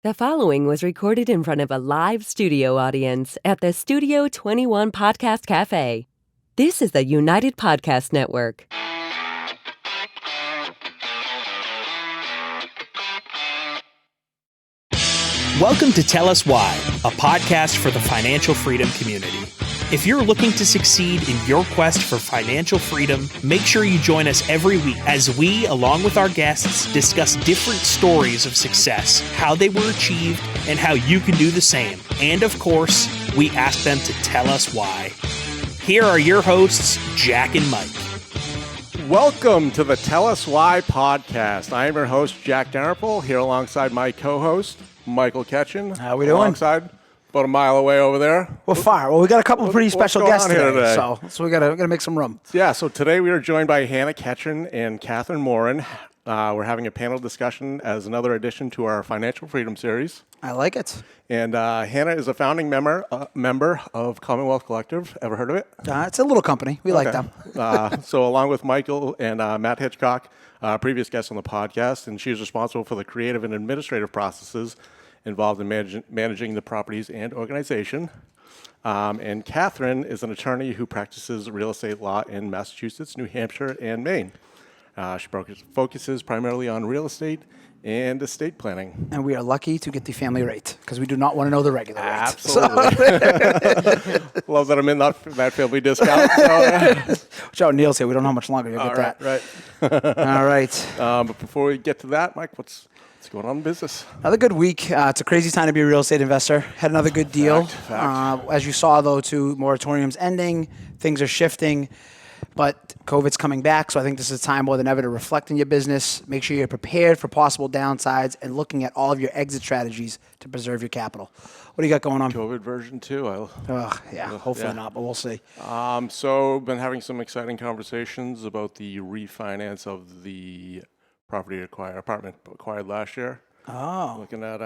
The following was recorded in front of a live studio audience at the Studio 21 Podcast Cafe. This is the United Podcast Network. Welcome to Tell Us Why, a podcast for the financial freedom community. If you're looking to succeed in your quest for financial freedom, make sure you join us every week as we, along with our guests, discuss different stories of success, how they were achieved, and how you can do the same. And of course, we ask them to tell us why. Here are your hosts, Jack and Mike. Welcome to the Tell Us Why podcast. I am your host, Jack Darapole, here alongside my co-host, Michael Ketchen. How we doing? Alongside, about a mile away over there. We're far. Well, we got a couple of pretty special guests today, so we gotta make some room. Yeah, so today we are joined by Hannah Ketchen and Kathryn Morin. We're having a panel discussion as another addition to our Financial Freedom series. I like it. And Hannah is a founding member of Commonwealth Collective. Ever heard of it? It's a little company. We like them. So along with Michael and Matt Hitchcock, previous guests on the podcast, and she's responsible for the creative and administrative processes involved in managing the properties and organization. And Kathryn is an attorney who practices real estate law in Massachusetts, New Hampshire, and Maine. She focuses primarily on real estate and estate planning. And we are lucky to get the family rate because we do not want to know the regular rate. Absolutely. Love that I'm in that family discount. Watch out, Neil's here. We don't know how much longer you'll get that. Right. All right. But before we get to that, Mike, what's going on in business? Another good week. It's a crazy time to be a real estate investor. Had another good deal. Fact. As you saw, though, too, moratorium's ending. Things are shifting. But COVID's coming back, so I think this is a time more than ever to reflect on your business, make sure you're prepared for possible downsides, and looking at all of your exit strategies to preserve your capital. What do you got going on? COVID version 2. Hopefully not, but we'll see. So been having some exciting conversations about the refinance of the apartment acquired last year. Oh. Looking at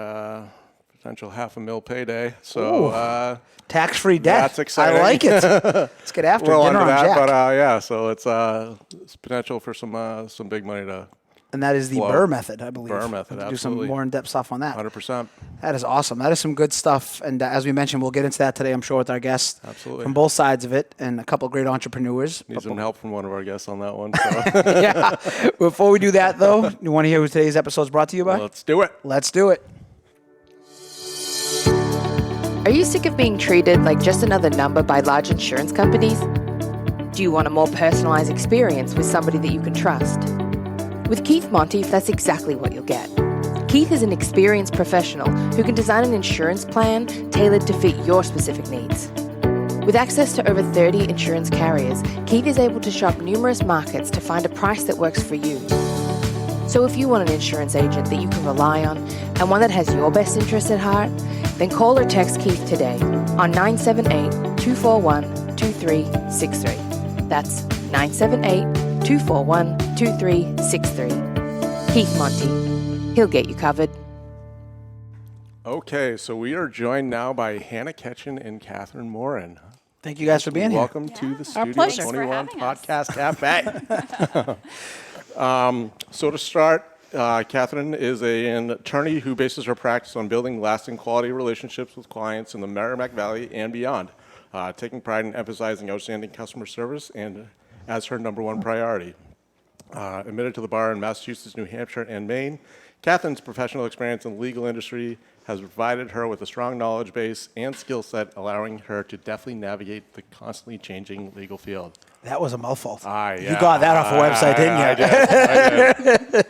potential $500,000 payday. So tax-free debt. That's exciting. I like it. Let's get after well, dinner on that, Jack. But so it's potential for some big money to. And that is the flow. Burr method, I believe. Burr method, do absolutely. some more in-depth stuff on that. 100%. That is awesome. That is some good stuff. And as we mentioned, we'll get into that today, I'm sure, with our guests. Absolutely. From both sides of it, and a couple of great entrepreneurs. Need some help from one of our guests on that one. So. Yeah. Before we do that, though, you want to hear who today's episode is brought to you by? Let's do it. Let's do it. Are you sick of being treated like just another number by large insurance companies? Do you want a more personalized experience with somebody that you can trust? With Keith Monteith, that's exactly what you'll get. Keith is an experienced professional who can design an insurance plan tailored to fit your specific needs. With access to over 30 insurance carriers, Keith is able to shop numerous markets to find a price that works for you. So if you want an insurance agent that you can rely on and one that has your best interests at heart, then call or text Keith today on 978-241-2363. That's 978-241-2363. Keith Monty. He'll get you covered. Okay, so we are joined now by Hannah Ketchen and Kathryn Morin. Thank you guys for being here. Welcome to the Studio pleasure. 21 Podcast Cafe. So to start, Kathryn is an attorney who bases her practice on building lasting quality relationships with clients in the Merrimack Valley and beyond, taking pride in emphasizing outstanding customer service and as her number one priority. Admitted to the bar in Massachusetts, New Hampshire, and Maine, Kathryn's professional experience in the legal industry has provided her with a strong knowledge base and skill set, allowing her to deftly navigate the constantly changing legal field. That was a mouthful. Yeah. You got that off a website, didn't you? I did.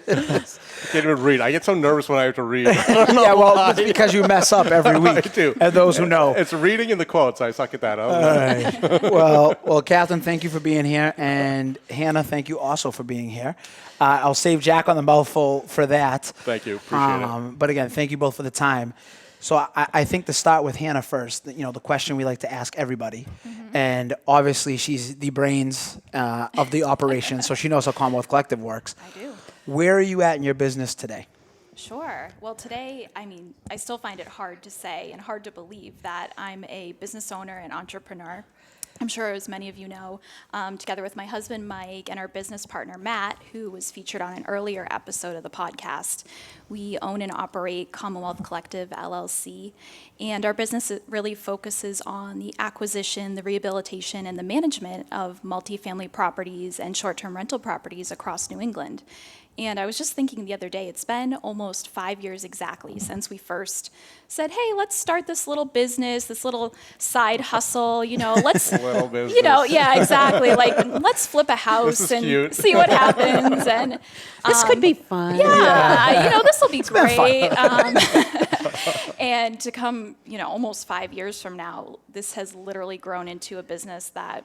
I can't even read. I get so nervous when I have to read. Yeah, well, it's because you mess up every week. I do. And those who know. It's reading in the quotes. I suck at that. All right. Well, Kathryn, thank you for being here. And Hannah, thank you also for being here. I'll save Jack on the mouthful for that. Thank you. Appreciate it. But again, thank you both for the time. So I think to start with Hannah first, the question we like to ask everybody. Mm-hmm. And obviously she's the brains of the operation, so she knows how Commonwealth Collective works. I do. Where are you at in your business today? Sure. Well, today, I still find it hard to say and hard to believe that I'm a business owner and entrepreneur. I'm sure as many of you know, together with my husband, Mike, and our business partner, Matt, who was featured on an earlier episode of the podcast, we own and operate Commonwealth Collective, LLC, and our business really focuses on the acquisition, the rehabilitation, and the management of multifamily properties and short-term rental properties across New England. And I was just thinking the other day, it's been almost 5 years exactly since we first said, hey, let's start this little business, this little side hustle, let's, Little business. yeah, exactly. Like, let's flip a house and cute. see what happens. And This could be fun. yeah, this will be great. And to come, almost 5 years from now, this has literally grown into a business that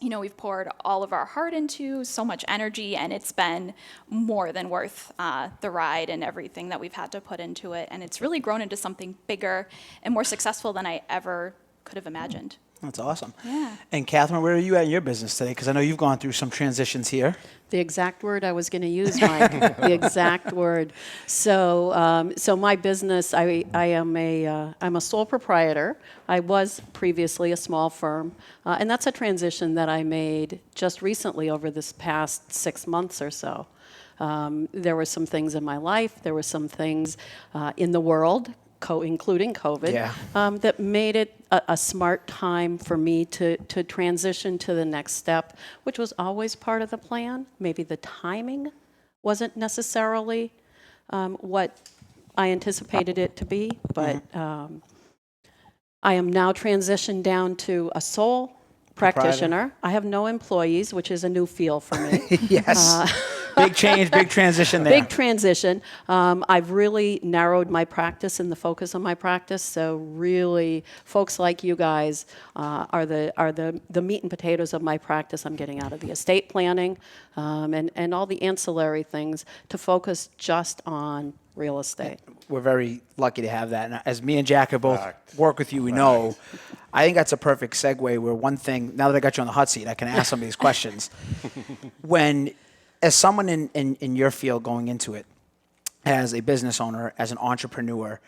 we've poured all of our heart into, so much energy, and it's been more than worth the ride and everything that we've had to put into it. And it's really grown into something bigger and more successful than I ever could have imagined. That's awesome. Yeah. And Kathryn, where are you at in your business today? Because I know you've gone through some transitions here. The exact word I was going to use, Mike. The exact word. So, so my business, I'm a sole proprietor. I was previously a small firm, and that's a transition that I made just recently over this past 6 months or so. There were some things in my life. There were some things in the world, including COVID, that made it a smart time for me to transition to the next step, which was always part of the plan. Maybe the timing wasn't necessarily what I anticipated it to be, but I am now transitioned down to a sole practitioner. I have no employees, which is a new feel for me. Yes. Big change, big transition there. Big transition. I've really narrowed my practice and the focus of my practice. So really, folks like you guys are the meat and potatoes of my practice. I'm getting out of the estate planning and all the ancillary things to focus just on real estate. We're very lucky to have that. And as me and Jack have both worked with you, we know. I think that's a perfect segue where one thing, now that I got you on the hot seat, I can ask some of these questions. As someone in your field going into it, as a business owner, as an entrepreneur,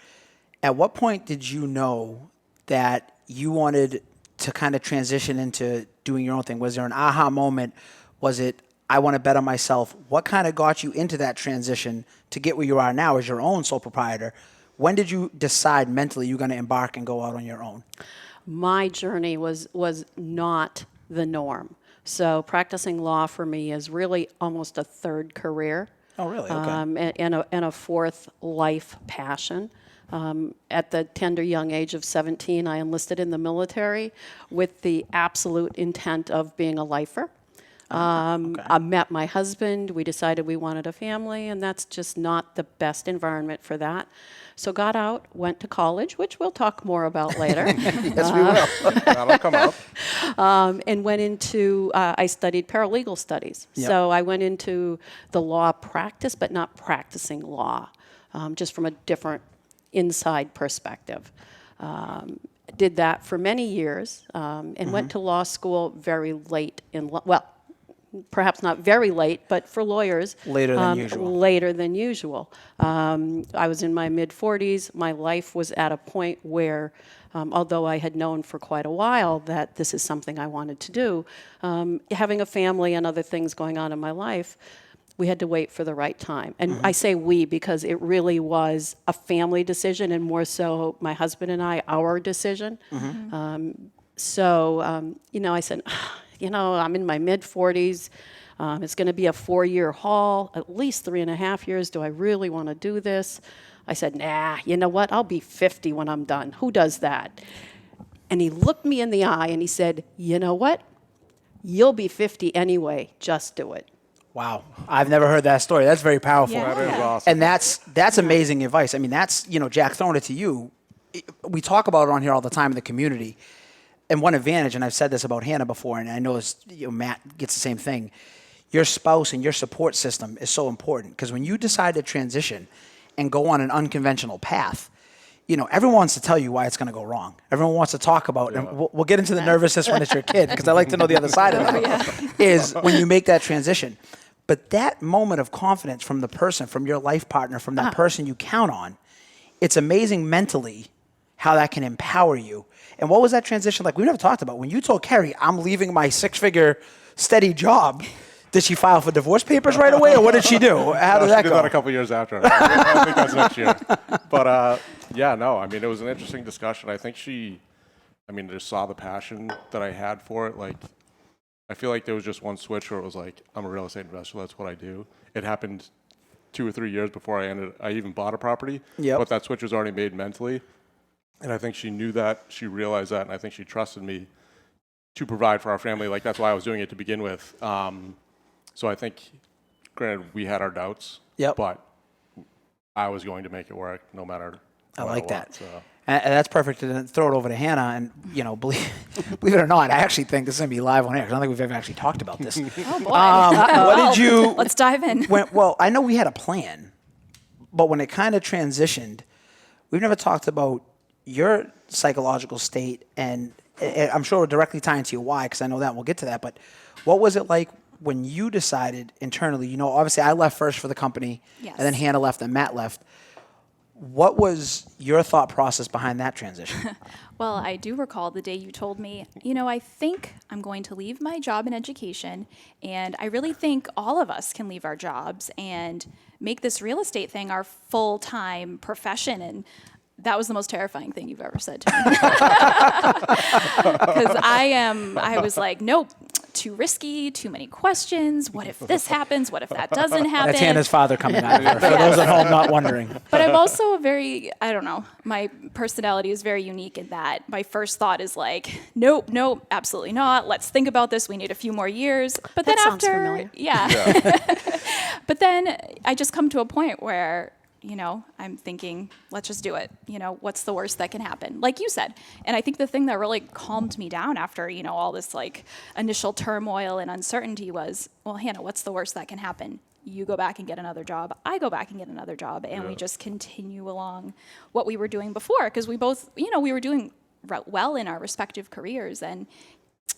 at what point did you know that you wanted to kind of transition into doing your own thing? Was there an aha moment? Was it, I want to bet on myself? What kind of got you into that transition to get where you are now as your own sole proprietor? When did you decide mentally you're going to embark and go out on your own? My journey was not the norm. So practicing law for me is really almost a third career. Oh, really? Okay. And a fourth life passion. At the tender young age of 17, I enlisted in the military with the absolute intent of being a lifer. I met my husband. We decided we wanted a family, and that's just not the best environment for that. So got out, went to college, which we'll talk more about later. Yes, we will. That'll come up. And went into, I studied paralegal studies. Yep. So I went into the law practice, but not practicing law, just from a different inside perspective. Did that for many years and went to law school very late in, perhaps not very late, but for lawyers. Later than usual. Later than usual. I was in my mid-40s. My life was at a point where, although I had known for quite a while that this is something I wanted to do, having a family and other things going on in my life, we had to wait for the right time. And I say we because it really was a family decision and more so my husband and I, our decision. So, I said, I'm in my mid-40s. It's going to be a 4-year haul, at least 3.5 years. Do I really want to do this? I said, nah, you know what? I'll be 50 when I'm done. Who does that? And he looked me in the eye and he said, you know what? You'll be 50 anyway. Just do it. Wow. I've never heard that story. That's very powerful. Yeah. That is awesome. And that's amazing advice. I mean, that's, Jack, throwing it to you. We talk about it on here all the time in the community. And one advantage, and I've said this about Hannah before, and I know Matt gets the same thing, your spouse and your support system is so important. Because when you decide to transition and go on an unconventional path, everyone wants to tell you why it's going to go wrong. Everyone wants to talk about, and we'll get into the nervousness when it's your kid, because I like to know the other side of it, is when you make that transition. But that moment of confidence from the person, from your life partner, from that person you count on, it's amazing mentally how that can empower you. And what was that transition like? We never talked about when you told Carrie, I'm leaving my 6-figure steady job. Did she file for divorce papers right away, or what did she do? How did that She did go? that a couple years after. I think that's next year. But yeah, no, I mean, it was an interesting discussion. I think just saw the passion that I had for it. Like, I feel like there was just one switch where it was like, I'm a real estate investor. That's what I do. It happened 2 or 3 years before I even bought a property. Yep. But that switch was already made mentally. And I think she knew that, she realized that, and I think she trusted me to provide for our family. Like, that's why I was doing it to begin with. So I think, granted, we had our doubts, but I was going to make it work no matter I like that. What, so. And that's perfect to then throw it over to Hannah. And, believe it or not, I actually think this is going to be live on air, because I don't think we've ever actually talked about this. Oh, boy. What did you... Let's dive in. Well, I know we had a plan, but when it kind of transitioned, we've never talked about your psychological state, and I'm sure we're directly tying to your why, because I know that, and we'll get to that, but what was it like when you decided internally, obviously I left first for the company, Yes. and then Hannah left, and Matt left. What was your thought process behind that transition? Well, I do recall the day you told me, I think I'm going to leave my job in education, and I really think all of us can leave our jobs and make this real estate thing our full-time profession. And that was the most terrifying thing you've ever said to me. Because I was like, nope, too risky, too many questions. What if this happens? What if that doesn't happen? That's Hannah's father coming out here, for those at home not wondering. But I'm also my personality is very unique in that my first thought is like, nope, absolutely not. Let's think about this. We need a few more years. But That then sounds after, familiar. Yeah. But then I just come to a point where, I'm thinking, let's just do it. What's the worst that can happen? Like you said. And I think the thing that really calmed me down after, all this like initial turmoil and uncertainty was, well, Hannah, what's the worst that can happen? You go back and get another job. I go back and get another job. And we just continue along what we were doing before. Because we both, we were doing well in our respective careers. And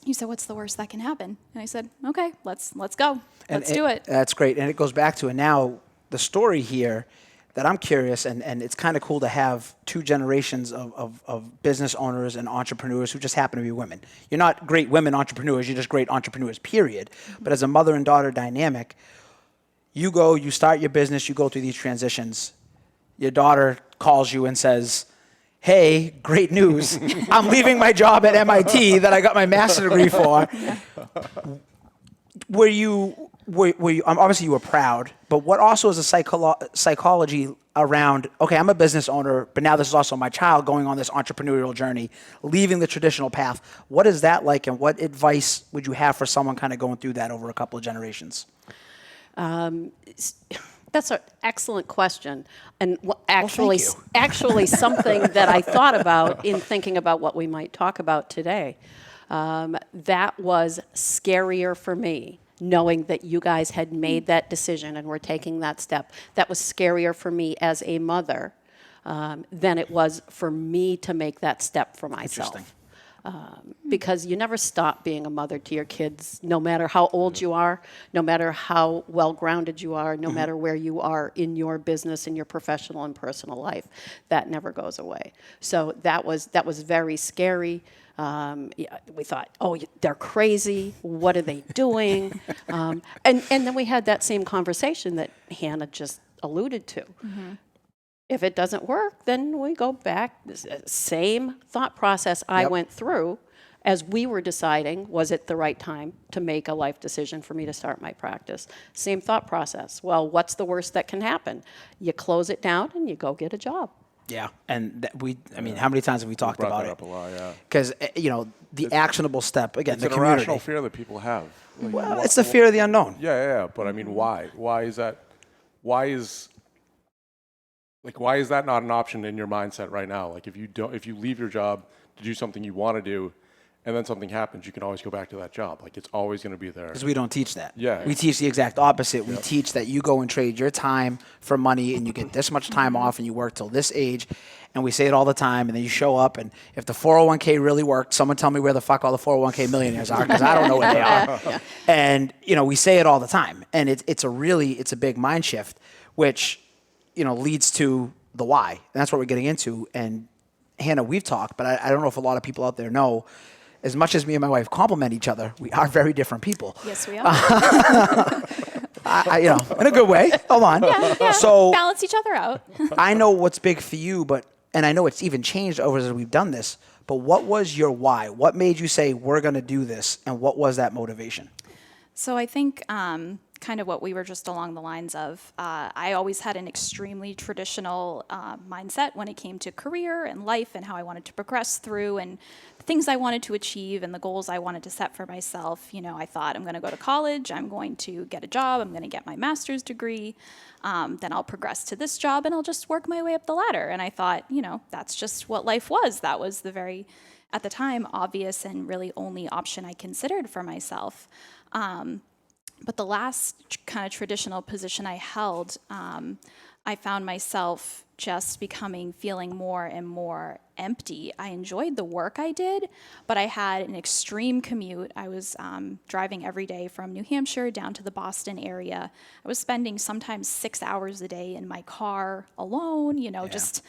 you said, what's the worst that can happen? And I said, okay, let's go. Let's do it. That's great. And it goes back to, and now the story here that I'm curious, and it's kind of cool to have 2 generations of business owners and entrepreneurs who just happen to be women. You're not great women entrepreneurs, you're just great entrepreneurs, period. But as a mother and daughter dynamic, you start your business, you go through these transitions. Your daughter calls you and says, hey, great news. I'm leaving my job at MIT that I got my master's degree for. Were you obviously you were proud, but what also is a psychology around, okay, I'm a business owner, but now this is also my child going on this entrepreneurial journey, leaving the traditional path. What is that like, and what advice would you have for someone kind of going through that over a couple of generations? That's an excellent question, and actually you. something that I thought about in thinking about what we might talk about today. That was scarier for me, knowing that you guys had made that decision and were taking that step. That was scarier for me as a mother than it was for me to make that step for myself. Interesting. Because you never stop being a mother to your kids, no matter how old you are, no matter how well-grounded you are, no matter where you are in your business, in your professional and personal life. That never goes away. So that was very scary. We thought, oh, they're crazy. What are they doing? And then we had that same conversation that Hannah just alluded to. Mm-hmm. If it doesn't work, then we go back. Same thought process I went through as we were deciding, was it the right time to make a life decision for me to start my practice? Same thought process. Well, what's the worst that can happen? You close it down and you go get a job. Yeah, and how many times have we talked about it? Up a lot, yeah. Because the actionable step again, it's the an community. irrational fear that people have. Like, Well, it's the fear of the unknown. Yeah. But I mean, why? Why is that? Why is that not an option in your mindset right now? Like, if you leave your job to do something you want to do, and then something happens, you can always go back to that job. Like, it's always going to be there. Because we don't teach that. Yeah. We teach the exact opposite. We teach that you go and trade your time for money, and you get this much time off, and you work till this age. And we say it all the time, and then you show up, and if the 401k really worked, someone tell me where the fuck all the 401k millionaires are, because I don't know where they are. And, we say it all the time. And it's a big mind shift, which, leads to the why. And that's what we're getting into. And Hannah, we've talked, but I don't know if a lot of people out there know, as much as me and my wife complement each other, we are very different people. Yes, we are. You know, in a good way. Hold on. Yeah. So Balance each other out. I know what's big for you, and I know it's even changed over as we've done this, but what was your why? What made you say, we're going to do this? And what was that motivation? So I think kind of what we were just along the lines of, I always had an extremely traditional mindset when it came to career and life and how I wanted to progress through and the things I wanted to achieve and the goals I wanted to set for myself. You know, I thought I'm going to go to college, I'm going to get a job, I'm going to get my master's degree, then I'll progress to this job and I'll just work my way up the ladder. And I thought, you know, that's just what life was. That was the very, at the time, obvious and really only option I considered for myself. But the last kind of traditional position I held, I found myself just feeling more and more empty. I enjoyed the work I did, but I had an extreme commute. I was driving every day from New Hampshire down to the Boston area. I was spending sometimes 6 hours a day in my car alone, you know, just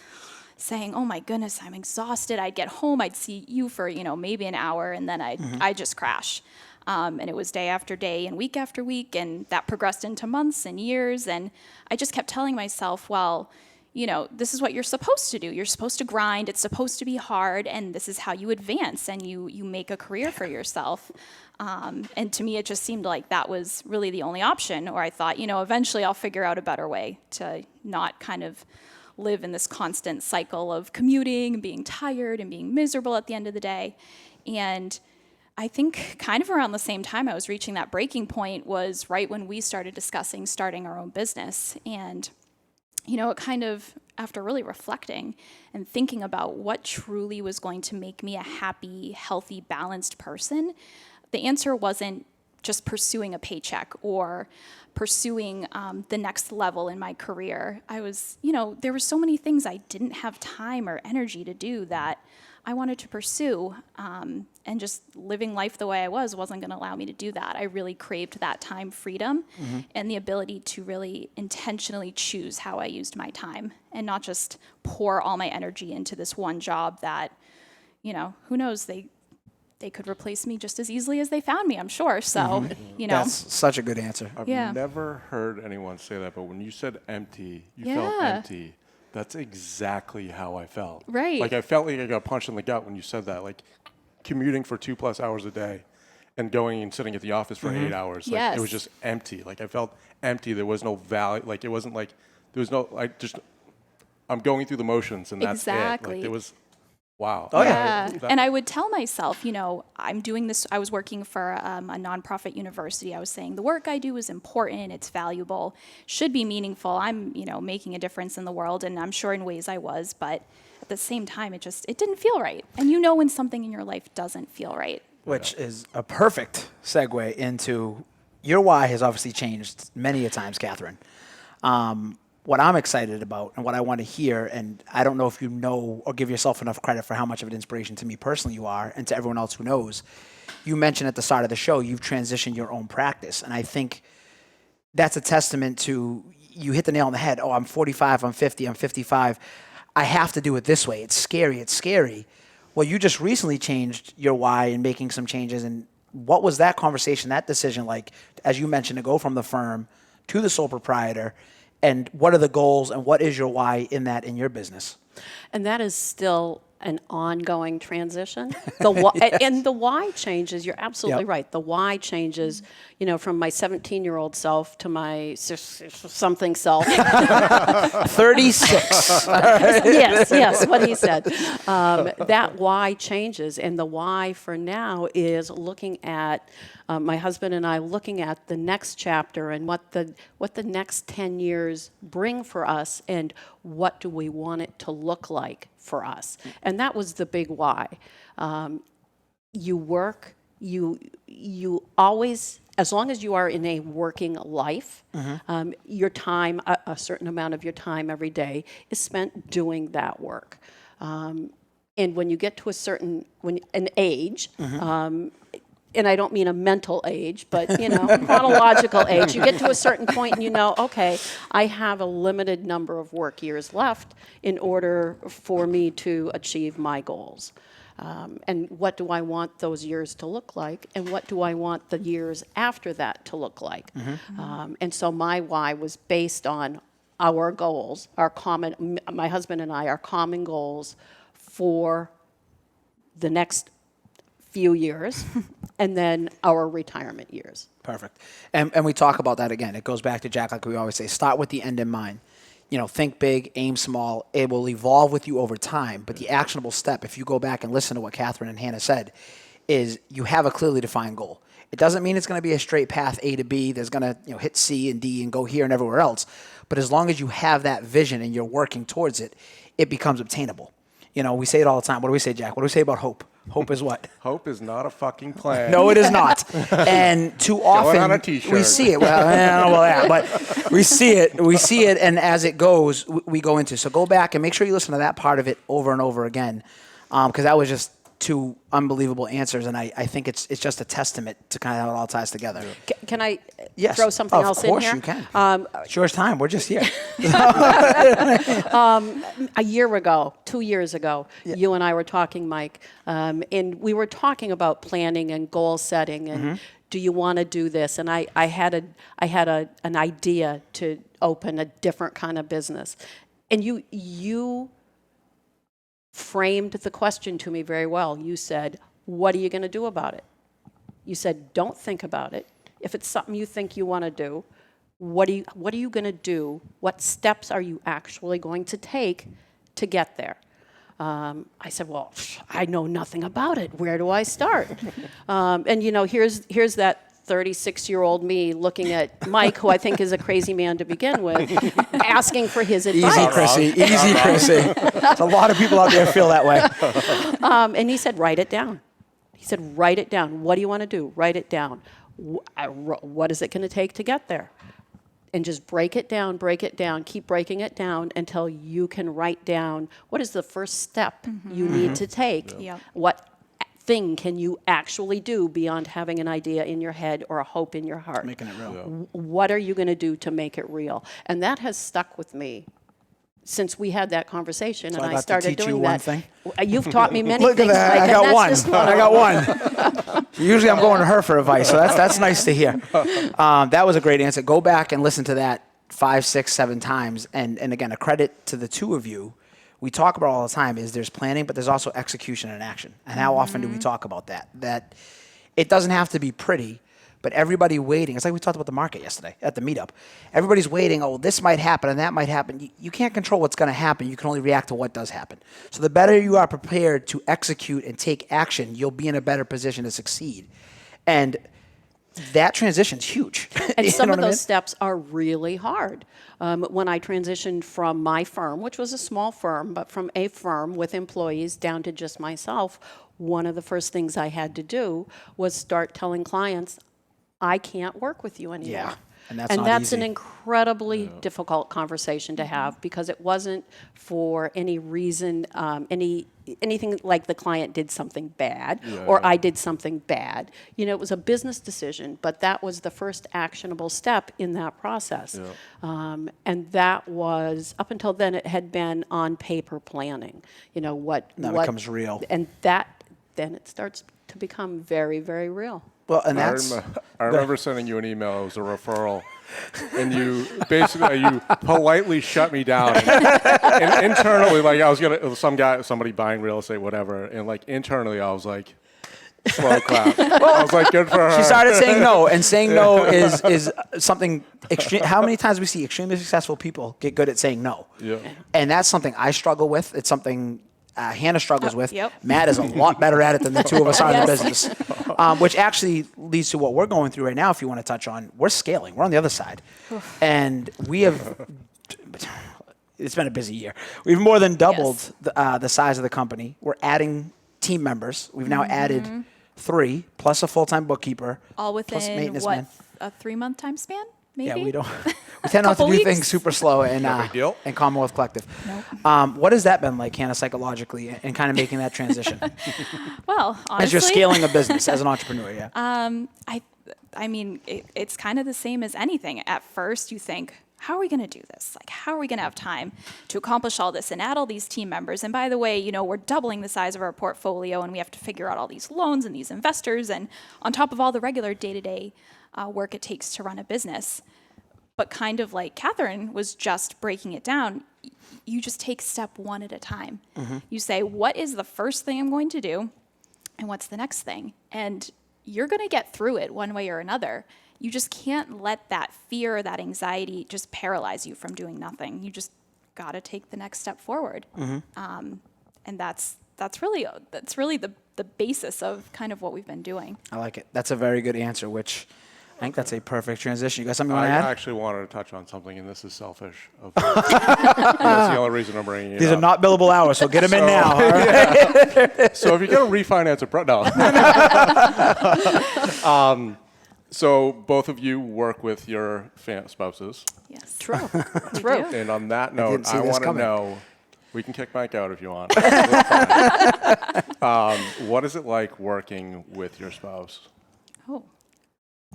saying, oh my goodness, I'm exhausted. I'd get home, I'd see you for, you know, maybe an hour, and then I'd just crash. And it was day after day and week after week, and that progressed into months and years. And I just kept telling myself, well, you know, this is what you're supposed to do. You're supposed to grind. It's supposed to be hard, and this is how you advance and you make a career for yourself. And to me, it just seemed like that was really the only option. Or I thought, you know, eventually I'll figure out a better way to not kind of live in this constant cycle of commuting and being tired and being miserable at the end of the day. And I think kind of around the same time I was reaching that breaking point was right when we started discussing starting our own business. And, you know, it kind of, after really reflecting and thinking about what truly was going to make me a happy, healthy, balanced person, the answer wasn't just pursuing a paycheck or pursuing the next level in my career. I was, you know, there were so many things I didn't have time or energy to do that I wanted to pursue, and just living life the way I wasn't going to allow me to do that. I really craved that time freedom and the ability to really intentionally choose how I used my time and not just pour all my energy into this one job that, you know, who knows, they could replace me just as easily as they found me, I'm sure. So, you know. That's such a good answer. I've never heard anyone say that, but when you said empty, you felt empty. That's exactly how I felt. Right. Like I felt like I got punched in the gut when you said that. Like commuting for 2+ hours a day and going and sitting at the office for 8 hours. Like it was just empty. Like I felt empty. There was no value. Like it wasn't like there was no, I'm going through the motions and that's it. Like it was, wow. Oh, yeah. And I would tell myself, you know, I'm doing this. I was working for a nonprofit university. I was saying the work I do is important. It's valuable, should be meaningful. I'm, you know, making a difference in the world, and I'm sure in ways I was. But at the same time, it didn't feel right. And you know when something in your life doesn't feel right. Which is a perfect segue into your why has obviously changed many a times, Kathryn. What I'm excited about and what I want to hear, and I don't know if you know or give yourself enough credit for how much of an inspiration to me personally you are and to everyone else who knows. You mentioned at the start of the show you've transitioned your own practice, and I think that's a testament to, you hit the nail on the head. Oh, I'm 45, I'm 50, I'm 55. I have to do it this way. It's scary. Well, you just recently changed your why and making some changes, and what was that conversation, that decision like, as you mentioned, to go from the firm to the sole proprietor? And what are the goals and what is your why in your business? And that is still an ongoing transition. The why, and the why changes. You're absolutely right. The why changes, you know, from my 17-year-old self to my something self. 36. Yes, what he said. That why changes. And the why for now is looking at, my husband and I looking at the next chapter and what the next 10 years bring for us and what do we want it to look like for us. And that was the big why. You work, you always, as long as you are in a working life, your time, a certain amount of your time every day is spent doing that work. And when you get to an age, and I don't mean a mental age, but, you know, chronological age. You get to a certain point and you know, okay, I have a limited number of work years left in order for me to achieve my goals. And what do I want those years to look like? And what do I want the years after that to look like? And so my why was based on our goals, my husband and I, our common goals for the next few years, and then our retirement years. Perfect. And we talk about that again. It goes back to Jack, like we always say, start with the end in mind. You know, think big, aim small. It will evolve with you over time. But the actionable step, if you go back and listen to what Kathryn and Hannah said, is you have a clearly defined goal. It doesn't mean it's going to be a straight path A to B. There's going to hit C and D and go here and everywhere else. But as long as you have that vision and you're working towards it, it becomes obtainable. You know, we say it all the time. What do we say, Jack? What do we say about hope? Hope is what? Hope is not a fucking plan. No, it is not. And too often on a t-shirt. we see it. Well, I don't know about that, but we see it, and as it goes, we go into. So go back and make sure you listen to that part of it over and over again, because that was just two unbelievable answers, and I think it's just a testament to kind of how it all ties together. Can I Yes, throw something else in here? Of course you can. Sure as time. We're just here. A year ago, 2 years ago, you and I were talking, Mike, and we were talking about planning and goal setting and do you want to do this? And I had an idea to open a different kind of business. And you framed the question to me very well. You said, what are you going to do about it? You said, don't think about it. If it's something you think you want to do, what are you going to do? What steps are you actually going to take to get there? I said, well, I know nothing about it. Where do I start? And here's that 36-year-old me looking at Mike, who I think is a crazy man to begin with, asking for his advice. Easy, Chrissy. There's a lot of people out there feel that way. And he said, write it down. He said, write it down. What do you want to do? Write it down. What is it going to take to get there? And just break it down, keep breaking it down until you can write down what is the first step you need to take. Yep. What thing can you actually do beyond having an idea in your head or a hope in your heart? Making it real. What are you going to do to make it real? And that has stuck with me since we had that conversation, So and I got to started teach doing you that. one thing? You've taught me many Look things. at that. Mike, I and got that's one. just one. I got one. Usually I'm going to her for advice, so that's nice to hear. That was a great answer. Go back and listen to that 5, 6, 7 times. And again, a credit to the two of you. We talk about all the time is there's planning, but there's also execution and action. And how often do we talk about that? That it doesn't have to be pretty, but everybody waiting. It's like we talked about the market yesterday at the meetup. Everybody's waiting. Oh, this might happen and that might happen. You can't control what's going to happen. You can only react to what does happen. So the better you are prepared to execute and take action, you'll be in a better position to succeed. And that transition's huge. And some of what I mean? those steps are really hard. When I transitioned from my firm, which was a small firm, but from a firm with employees down to just myself, one of the first things I had to do was start telling clients, I can't work with you anymore. Yeah, and that's not an easy. incredibly difficult conversation to have because it wasn't for any reason, anything like the client did something bad or I did something bad. It was a business decision, but that was the first actionable step in that process. And that was, up until then, it had been on paper planning. What becomes real. And then it starts to become very, very real. Well, and that's... I remember sending you an email. It was a referral. And you politely shut me down. And internally, like I was somebody buying real estate, whatever. And like internally, I was like, slow clap. I was like, good for her. She started saying no, and saying no is something extreme. How many times we see extremely successful people get good at saying no? Yeah. And that's something I struggle with. It's something Hannah struggles with. Yep. Matt is a lot better at it than the two of us are in the business. Which actually leads to what we're going through right now, if you want to touch on. We're scaling. We're on the other side. And we have... It's been a busy year. We've more than doubled the size of the company. We're adding team members. We've now added 3, plus a full-time bookkeeper. All plus within, maintenance what, man. a 3-month time span? maybe. Yeah, we don't. We tend not to Couple do weeks. things super slow in big deal. in Commonwealth Collective. What has that been like, Hannah, psychologically, and kind of making that transition Well, honestly, as you're scaling a business as an entrepreneur? Yeah. I mean, it's kind of the same as anything. At first, you think, how are we going to do this? Like, how are we going to have time to accomplish all this and add all these team members? And by the way, you know, we're doubling the size of our portfolio, and we have to figure out all these loans and these investors, and on top of all the regular day-to-day work it takes to run a business. But kind of like Kathryn was just breaking it down, you just take step one at a time. You say, what is the first thing I'm going to do? And what's the next thing? And you're going to get through it one way or another. You just can't let that fear or that anxiety just paralyze you from doing nothing. You just got to take the next step forward. And that's really the basis of kind of what we've been doing. I like it. That's a very good answer, which I think that's a perfect transition. You got something you I want to add? actually wanted to touch on something, and this is selfish. That's the only reason I'm bringing it These up. are not billable hours, so get them in now. All right? So if you're going to refinance no. So both of you work with your spouses. Yes. True. We True. do. And on that didn't note, see I this want to coming. know, we can kick Mike out if you want. What is it like working with your spouse? Oh.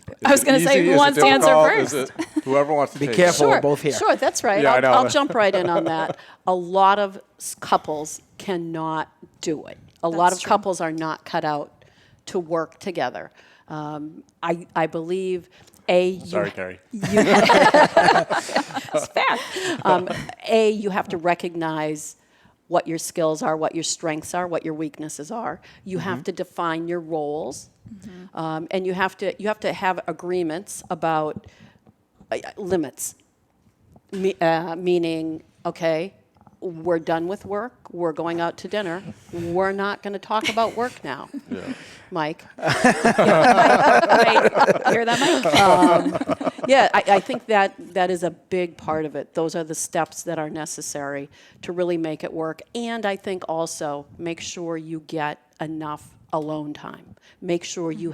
Is I was it going to say, easy? who Is it wants to answer difficult? first? Is it whoever wants to Be take careful. it? We're both here. Sure, that's right. Yeah, I know. I'll jump right in on that. A lot of couples cannot do it. A lot That's of true. couples are not cut out to work together. I believe Sorry, Carrie. It's fair. You have to recognize what your skills are, what your strengths are, what your weaknesses are. You have to define your roles, and you have to have agreements about limits. Meaning, okay, we're done with work. We're going out to dinner. We're not going to talk about work now. Yeah. Mike. Right. Hear that, Mike? Yeah, I think that is a big part of it. Those are the steps that are necessary to really make it work. And I think also make sure you get enough alone time. Make sure you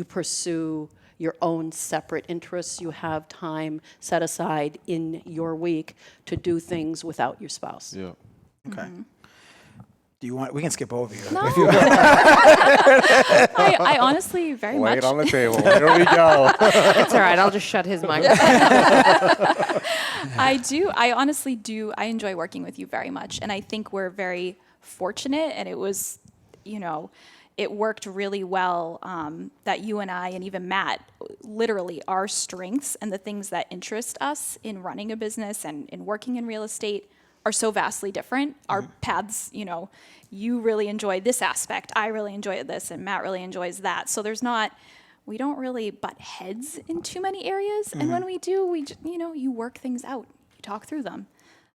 pursue your own separate interests. You have time set aside in your week to do things without your spouse. Yeah. Okay. Do you want? We can skip over you. No. I honestly very Lay much. it on the table. Here we go. It's all right. I'll just shut his mic. I do. I honestly do. I enjoy working with you very much. And I think we're very fortunate. And it was, it worked really well that you and I and even Matt, literally our strengths and the things that interest us in running a business and in working in real estate are so vastly different. Our paths, you really enjoy this aspect. I really enjoy this, and Matt really enjoys that. So we don't really butt heads in too many areas. And when we do, you work things out. You talk through them.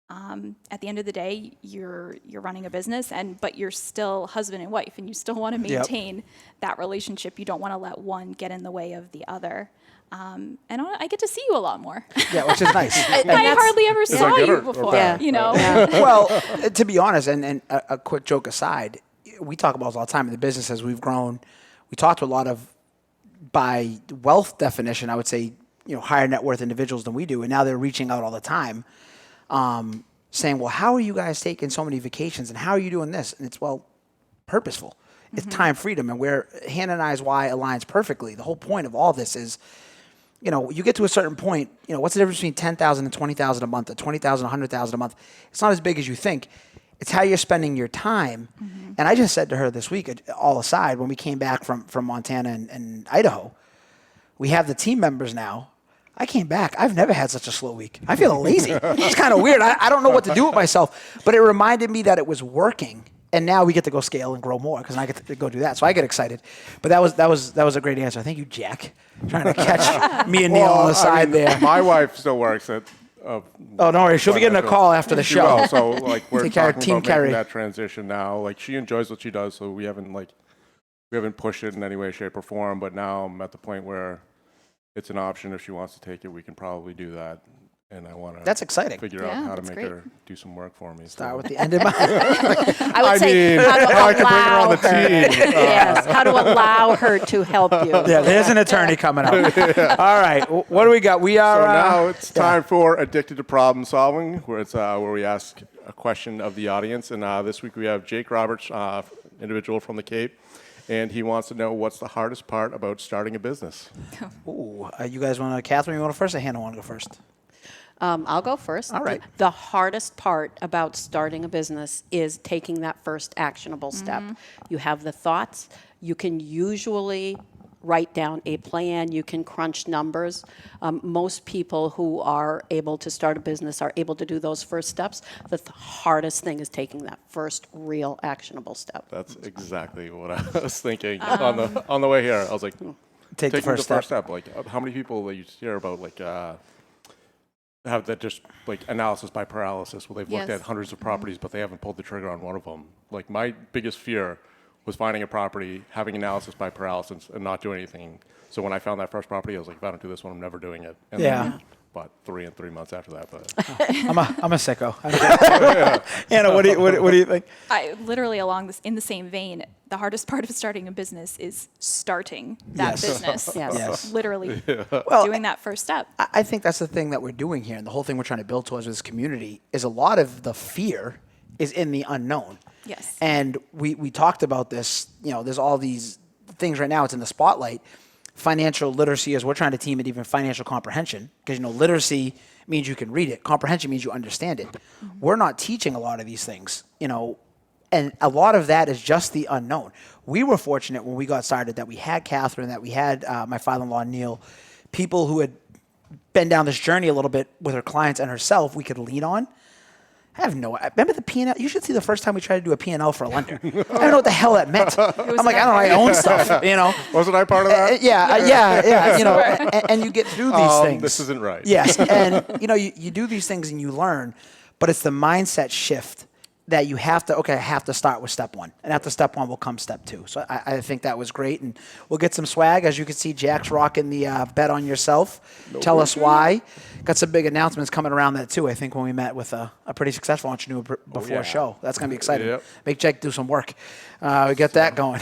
At the end of the day, you're running a business, but you're still husband and wife, and you still want to maintain that relationship. You don't want to let one get in the way of the other. And I get to see you a lot more. Yeah, which is nice. I hardly ever saw good you or before. bad? Well, to be honest, and a quick joke aside, we talk about this all the time in the business as we've grown. We talk to a lot of, by wealth definition, I would say, higher net worth individuals than we do, and now they're reaching out all the time, saying, "Well, how are you guys taking so many vacations, and how are you doing this?" And it's purposeful. It's time freedom, and where Hannah and I's why aligns perfectly. The whole point of all this is, you get to a certain point, what's the difference between 10,000 and 20,000 a month, or 20,000, 100,000 a month? It's not as big as you think. It's how you're spending your time. And I just said to her this week, all aside, when we came back from Montana and Idaho, we have the team members now. I came back. I've never had such a slow week. I feel lazy. It's kind of weird. I don't know what to do with myself, but it reminded me that it was working. And now we get to go scale and grow more because I get to go do that. So I get excited. But that was a great answer. Thank you, Jack. Trying to catch me and Neil on the side there. My wife still works at. Oh, don't worry. She'll be getting a call after the She show. will. So we're Take care of talking Team about Kerry. making that transition now. She enjoys what she does, so we haven't pushed it in any way, shape, or form. But now I'm at the point where it's an option. If she wants to take it, we can probably do that. and I want to. That's exciting. Figure out how to make her do some work for me. Start with the end in mind. I would say how to I can bring her on allow the team. yes, how to allow her to help you. Yeah, there's an attorney coming up. All right, what do we got? We are. So now it's time for Addicted to Problem Solving, where it's where we ask a question of the audience. And this week we have Jake Roberts, individual from the Cape, and he wants to know what's the hardest part about starting a business. Ooh, you guys want to, Kathryn, you want to first, or Hannah want to go first? I'll go first. All right. The hardest part about starting a business is taking that first actionable step. You have the thoughts. You can usually write down a plan. You can crunch numbers. Most people who are able to start a business are able to do those first steps. The hardest thing is taking that first real actionable step. That's exactly what I was thinking on the way here. I was like, Take the taking first step. Like, how many people that you hear about like have that just like analysis by paralysis, where they've looked at hundreds of properties, but they haven't pulled the trigger on one of them. Like my biggest fear was finding a property, having analysis by paralysis, and not doing anything. So when I found that first property, I was like, if I don't do this one, I'm never doing it. And then, but 3 months after that. But I'm a sicko. Anna, what do you think? I literally in the same vein, the hardest part of starting a business is starting that business. Yes. Literally Well, doing that first step. I think that's the thing that we're doing here, and the whole thing we're trying to build towards this community is a lot of the fear is in the unknown. Yes. And we talked about this, there's all these things right now, it's in the spotlight. Financial literacy, as we're trying to team it, even financial comprehension, because literacy means you can read it. Comprehension means you understand it. We're not teaching a lot of these things, and a lot of that is just the unknown. We were fortunate when we got started that we had Kathryn, that we had my father-in-law, Neil, people who had been down this journey a little bit with her clients and herself we could lean on. I remember the P&L. You should see the first time we tried to do a P&L for a lender. I don't know what the hell that meant. I'm like, I don't know, I own stuff, Wasn't I part of that? Yeah, and you get through these things. This isn't right. Yes, and you do these things and you learn, but it's the mindset shift that you have to, I have to start with step one. And after step one will come step two. So I think that was great. And we'll get some swag. As you can see, Jack's rocking the bet on yourself. Tell us why. Got some big announcements coming around that too. I think when we met with a pretty successful entrepreneur before show. That's going to be exciting. Yep. Make Jack do some work. We get that going.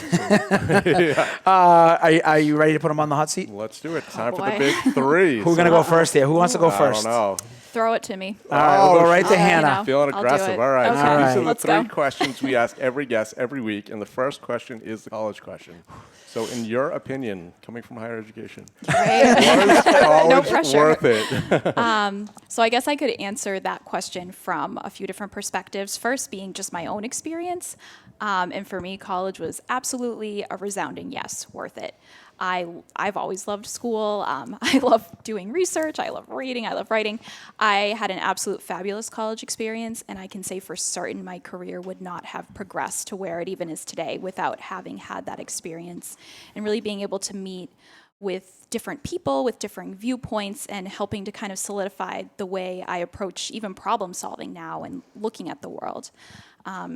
Are you ready to put him on the hot seat? Let's do it. Time for the big three. Who's going to go first here? Who wants to go first? I don't know. Throw it to me. All right, we'll go right to Hannah. Feeling I'll do aggressive. it. All right. Okay. So these are the Let's three go. questions we ask every guest every week, and the first question is the college question. So, in your opinion, coming from higher education, was college worth it? So I guess I could answer that question from a few different perspectives. First being just my own experience. And for me, college was absolutely a resounding yes, worth it. I've always loved school. I love doing research. I love reading. I love writing. I had an absolute fabulous college experience, and I can say for certain my career would not have progressed to where it even is today without having had that experience and really being able to meet with different people with differing viewpoints and helping to kind of solidify the way I approach even problem solving now and looking at the world.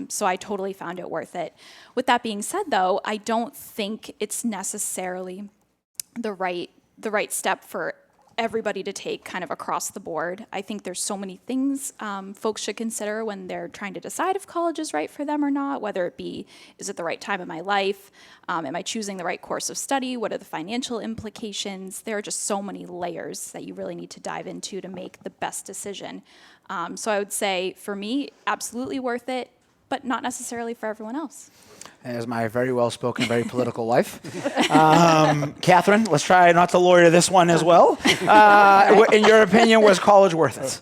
So I totally found it worth it. With that being said, though, I don't think it's necessarily the right step for everybody to take kind of across the board. I think there's so many things folks should consider when they're trying to decide if college is right for them or not, whether it be, is it the right time in my life? Am I choosing the right course of study? What are the financial implications? There are just so many layers that you really need to dive into to make the best decision. So I would say, for me, absolutely worth it, but not necessarily for everyone else. As my very well-spoken, very political wife. Kathryn, let's try not to lawyer this one as well. In your opinion, was college worth it?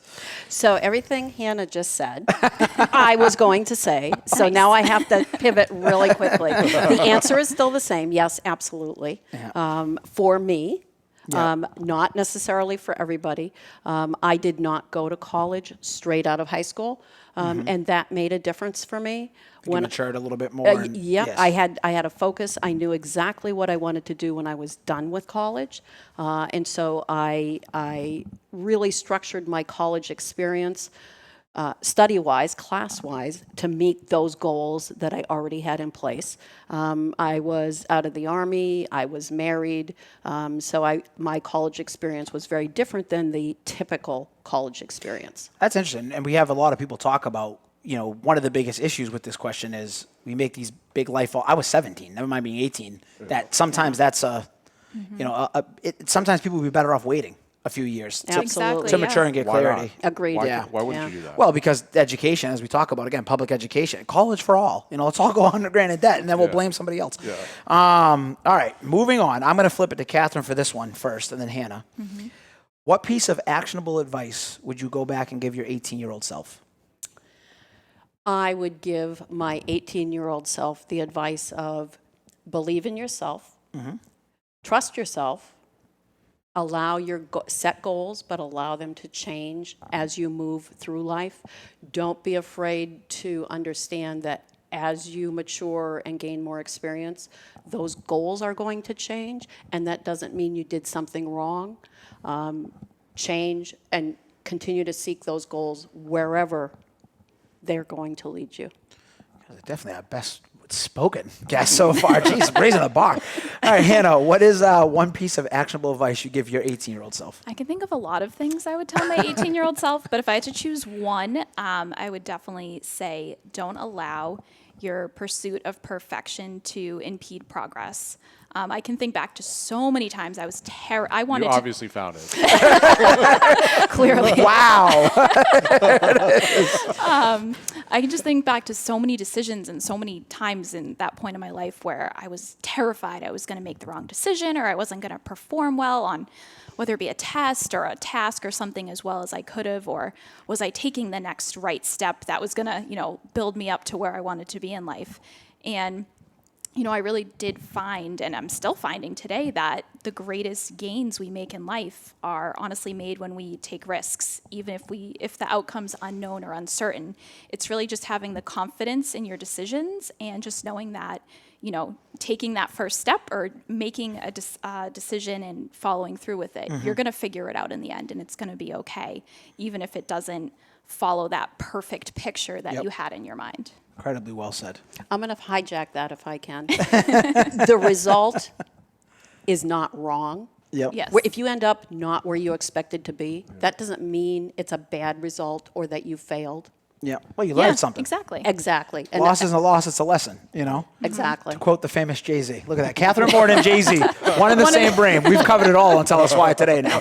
So everything Hannah just said, I was going to say. So Nice. now I have to pivot really quickly. The answer is still the same. Yes, absolutely. For me. Not necessarily for everybody. I did not go to college straight out of high school, and that made a difference for me. When you matured a little bit more. Yes. I had a focus. I knew exactly what I wanted to do when I was done with college, and so I really structured my college experience study-wise, class-wise, to meet those goals that I already had in place. I was out of the Army, I was married, so my college experience was very different than the typical college experience. That's interesting. And we have a lot of people talk about, one of the biggest issues with this question is we make these big I was 17, never mind being 18, that sometimes that's sometimes people would be better off waiting a few years to mature and get clarity. Agreed. Why wouldn't you do that? Well, because education, as we talk about, again, public education, college for all. Let's all go $100,000 in debt, and then we'll blame somebody else. Yeah. All right, moving on. I'm going to flip it to Kathryn for this one first, and then Hannah. Mm-hmm. What piece of actionable advice would you go back and give your 18-year-old self? I would give my 18-year-old self the advice of believe in yourself, trust yourself, allow your set goals, but allow them to change as you move through life. Don't be afraid to understand that as you mature and gain more experience, those goals are going to change, and that doesn't mean you did something wrong. Change and continue to seek those goals wherever they're going to lead you. Definitely our best spoken guest so far. Jeez, raising the bar. All right, Hannah, what is one piece of actionable advice you give your 18-year-old self? I can think of a lot of things I would tell my 18-year-old self, but if I had to choose one, I would definitely say don't allow your pursuit of perfection to impede progress. I can think back to so many times I was I wanted You to obviously found it. clearly. Wow. I can just think back to so many decisions and so many times in that point in my life where I was terrified I was going to make the wrong decision or I wasn't going to perform well on whether it be a test or a task or something as well as I could have, or was I taking the next right step that was going to, build me up to where I wanted to be in life. And I really did find, and I'm still finding today, that the greatest gains we make in life are honestly made when we take risks, even if the outcome's unknown or uncertain. It's really just having the confidence in your decisions and just knowing that, taking that first step or making a decision and following through with it, you're going to figure it out in the end, and it's going to be okay, even if it doesn't follow that perfect picture that you had in your mind. Incredibly well said. I'm going to hijack that if I can. The result is not wrong. Yep. Yes. If you end up not where you expected to be, that doesn't mean it's a bad result or that you failed. Yeah. Well, you learned something. Exactly. Exactly. And Loss isn't a loss, it's a lesson, Exactly. To quote the famous Jay-Z. Look at that. Kathryn, Morin, and Jay-Z. One in the same brain. We've covered it all on Tell Us Why today now.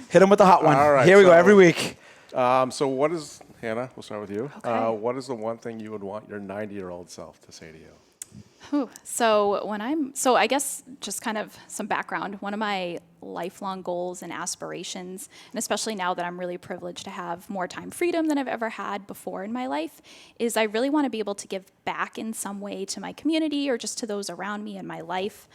Hit him with the hot one. All right, Here we go, every week. So what is, Hannah, we'll start with you. Okay. What is the one thing you would want your 90-year-old self to say to you? So I guess just kind of some background. One of my lifelong goals and aspirations, and especially now that I'm really privileged to have more time freedom than I've ever had before in my life, is I really want to be able to give back in some way to my community or just to those around me in my life.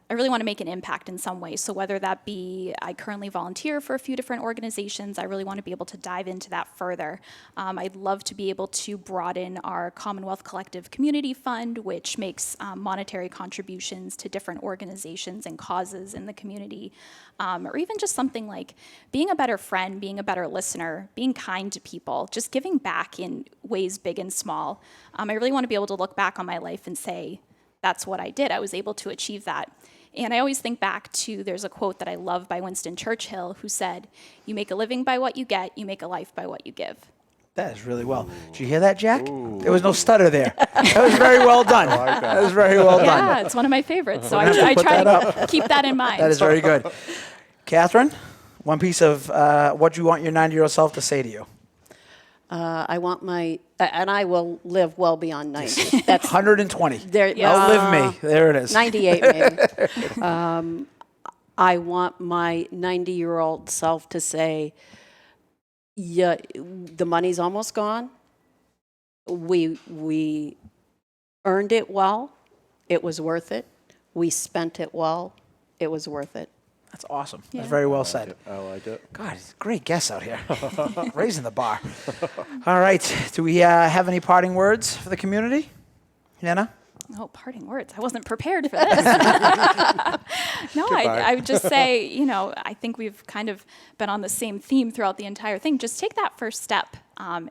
I really want to make an impact in some way. So whether that be, I currently volunteer for a few different organizations, I really want to be able to dive into that further. I'd love to be able to broaden our Commonwealth Collective Community Fund, which makes monetary contributions to different organizations and causes in the community. Or even just something like being a better friend, being a better listener, being kind to people, just giving back in ways big and small. I really want to be able to look back on my life and say, that's what I did. I was able to achieve that. And I always think back to, there's a quote that I love by Winston Churchill who said, "You make a living by what you get, you make a life by what you give." That is really well. Did you hear that, Jack? Ooh. There was no stutter there. That was very well done. I like that. That was very well done. Yeah, it's one of my favorites. So I try to keep that in mind. That is very good. Kathryn, one piece of what you want your 90-year-old self to say to you. I want and I will live well beyond 90. That's 120. There, Outlive me. There it is. 98 maybe. I want my 90-year-old self to say, yeah, the money's almost gone. We earned it well. It was worth it. We spent it well. It was worth it. That's awesome. Yeah. That's very well said. I like it. God, great guests out here. Raising the bar. All right. Do we have any parting words for the community? Hannah? Oh, parting words. I wasn't prepared for this. No, I would just say, I think we've kind of been on the same theme throughout the entire thing. Just take that first step.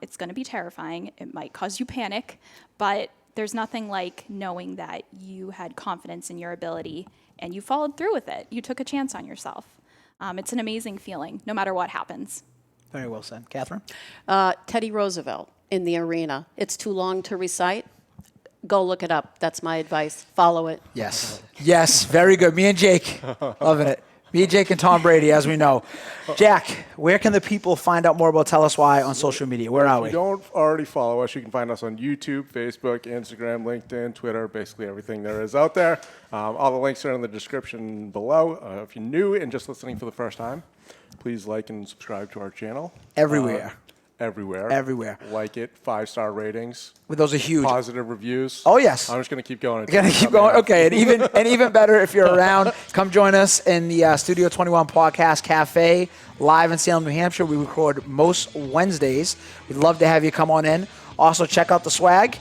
It's going to be terrifying. It might cause you panic, but there's nothing like knowing that you had confidence in your ability and you followed through with it. You took a chance on yourself. It's an amazing feeling, no matter what happens. Very well said. Kathryn? Teddy Roosevelt in the arena. It's too long to recite. Go look it up. That's my advice. Follow it. Yes. Yes, very good. Me and Jake, loving it. Me, Jake, and Tom Brady, as we know. Jack, where can the people find out more about Tell Us Why on social media? Where are we? If you don't already follow us, you can find us on YouTube, Facebook, Instagram, LinkedIn, Twitter, basically everything there is out there. All the links are in the description below. If you're new and just listening for the first time, please like and subscribe to our channel. Everywhere. Everywhere. Like it. 5-star ratings. Well, those are huge. Positive reviews. Oh, yes. I'm just going to keep going. Gonna keep going. Okay, and even better if you're around, come join us in the Studio 21 Podcast Cafe, live in Salem, New Hampshire. We record most Wednesdays. We'd love to have you come on in. Also, check out the swag,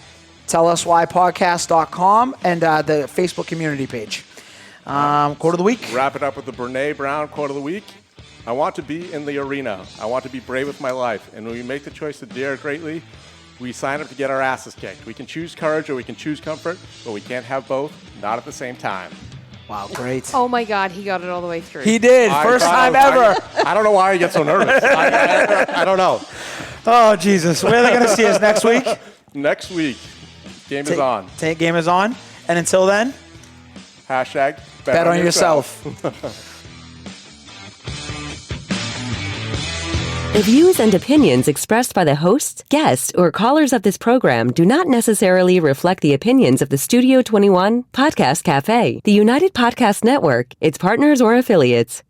telluswhypodcast.com, and the Facebook community page. Quote of the week. Wrap it up with the Brene Brown quote of the week. I want to be in the arena. I want to be brave with my life. And when we make the choice to dare greatly, we sign up to get our asses kicked. We can choose courage or we can choose comfort, but we can't have both, not at the same time. Wow, great. Oh my God, he got it all the way through. He did. First time ever. I don't know why I get so nervous. I don't know. Oh, Jesus. Where are they going to see us next week? Next week, game is on. Game is on. And until then, Hashtag bet on yourself. The views and opinions expressed by the hosts, guests, or callers of this program do not necessarily reflect the opinions of the Studio 21 Podcast Cafe, the United Podcast Network, its partners, or affiliates.